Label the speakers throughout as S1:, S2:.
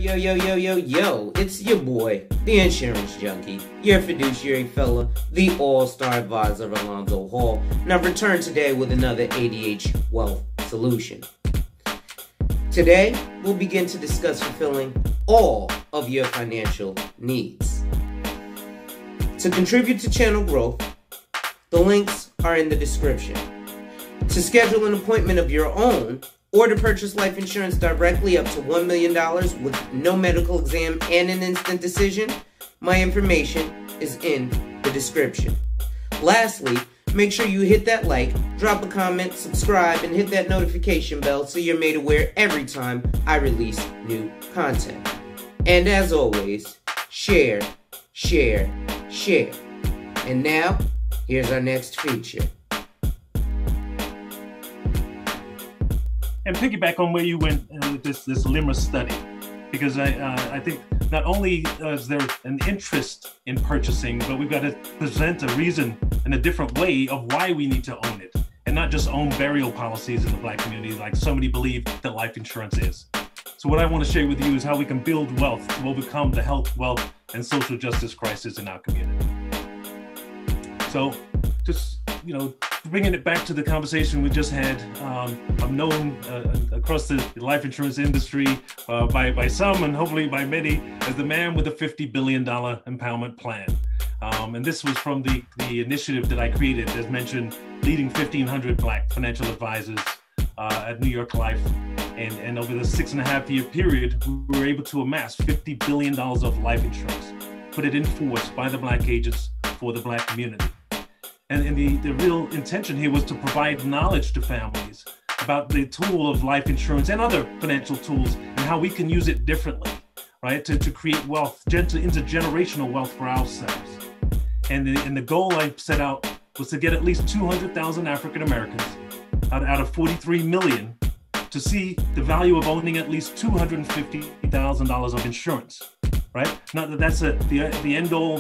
S1: Yo, yo, yo, yo, yo, it's your boy, the insurance junkie, your fiduciary fella, the all-star advisor Alonzo Hall, and I've returned today with another ADH wealth solution. Today, we'll begin to discuss fulfilling all of your financial needs. To contribute to channel growth, the links are in the description. To schedule an appointment of your own, or to purchase life insurance directly up to $1 million with no medical exam and an instant decision, my information is in the description. Lastly, make sure you hit that like, drop a comment, subscribe, and hit that notification bell so you're made aware every time I release new content. And as always, share, share, share. And now, here's our next feature.
S2: And piggyback on where you went with this LIMRA study, because I think not only is there an interest in purchasing, but we've got to present a reason and a different way of why we need to own it, and not just own burial policies in the Black community like so many believe that life insurance is. So what I want to share with you is how we can build wealth to overcome the health, wealth, and social justice crisis in our community. So just, bringing it back to the conversation we just had, I'm known across the life insurance industry by some and hopefully by many as the man with a $50 billion empowerment plan. And this was from the initiative that I created, as mentioned, leading 1,500 Black financial advisors at New York Life. And over the 6.5-year period, we were able to amass $50 billion of life insurance, put it in force by the Black agents for the Black community. And the real intention here was to provide knowledge to families about the tool of life insurance and other financial tools and how we can use it differently, right? To create wealth, intergenerational wealth for ourselves. And the goal I set out was to get at least 200,000 African Americans out of 43 million to see the value of owning at least $250,000 of insurance, right? Not that that's the end-all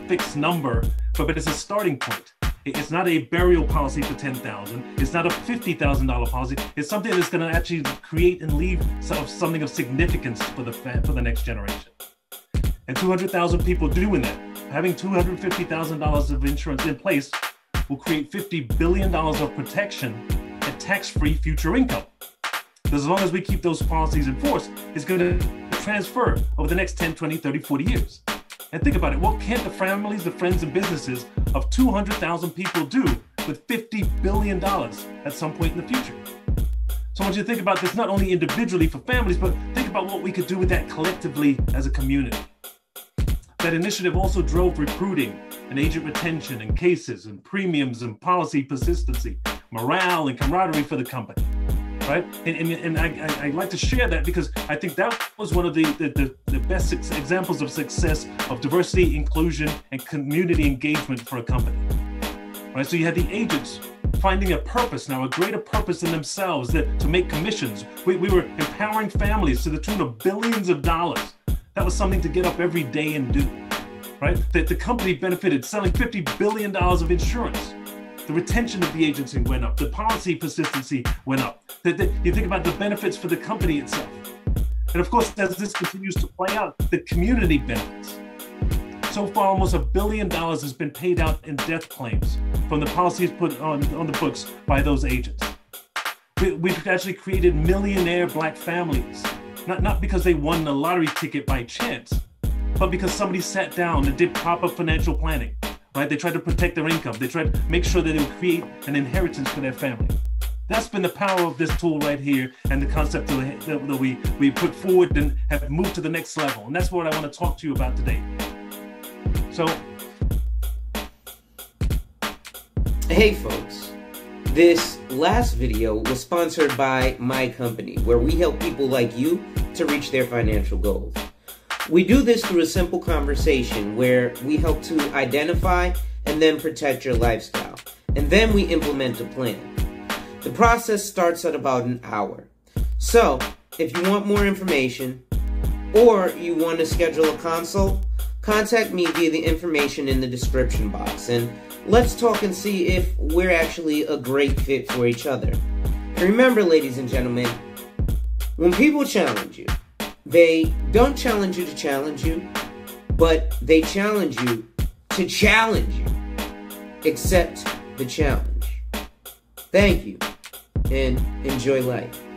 S2: fixed number, but it's a starting point. It's not a burial policy for $10,000. It's not a $50,000 policy. It's something that's going to actually create and leave something of significance for the next generation. And 200,000 people doing that, having $250,000 of insurance in place, will create $50 billion of protection and tax-free future income. Because as long as we keep those policies in force, it's going to transfer over the next 10, 20, 30, 40 years. And think about it, what can the families, the friends, and businesses of 200,000 people do with $50 billion at some point in the future? So I want you to think about this not only individually for families, but think about what we could do with that collectively as a community. That initiative also drove recruiting and agent retention and cases and premiums and policy persistency, morale and camaraderie for the company. Right? And I like to share that because I think that was one of the best examples of success of diversity, inclusion, and community engagement for a company. Right? So you had the agents finding a purpose now, a greater purpose in themselves to make commissions. We were empowering families to the tune of billions of dollars. That was something to get up every day and do. Right? That the company benefited selling $50 billion of insurance. The retention of the agency went up. The policy persistency went up. You think about the benefits for the company itself. And of course, as this continues to play out, the community benefits. So far, almost $1 billion has been paid out in death claims from the policies put on the books by those agents. We've actually created millionaire Black families, not because they won the lottery ticket by chance, but because somebody sat down and did proper financial planning. Right? They tried to protect their income. They tried to make sure that they would create an inheritance for their family. That's been the power of this tool right here and the concept that we put forward and have moved to the next level. And that's what I want to talk to you about today. So,
S1: hey folks, this last video was sponsored by my company, where we help people like you to reach their financial goals. We do this through a simple conversation where we help to identify and then protect your lifestyle. And then we implement a plan. The process starts at about an hour. So, if you want more information or you want to schedule a consult, contact me via the information in the description box. And let's talk and see if we're actually a great fit for each other. And remember, ladies and gentlemen, when people challenge you, They don't challenge you to challenge you, but they challenge you to challenge you. Accept the challenge. Thank you, and enjoy life.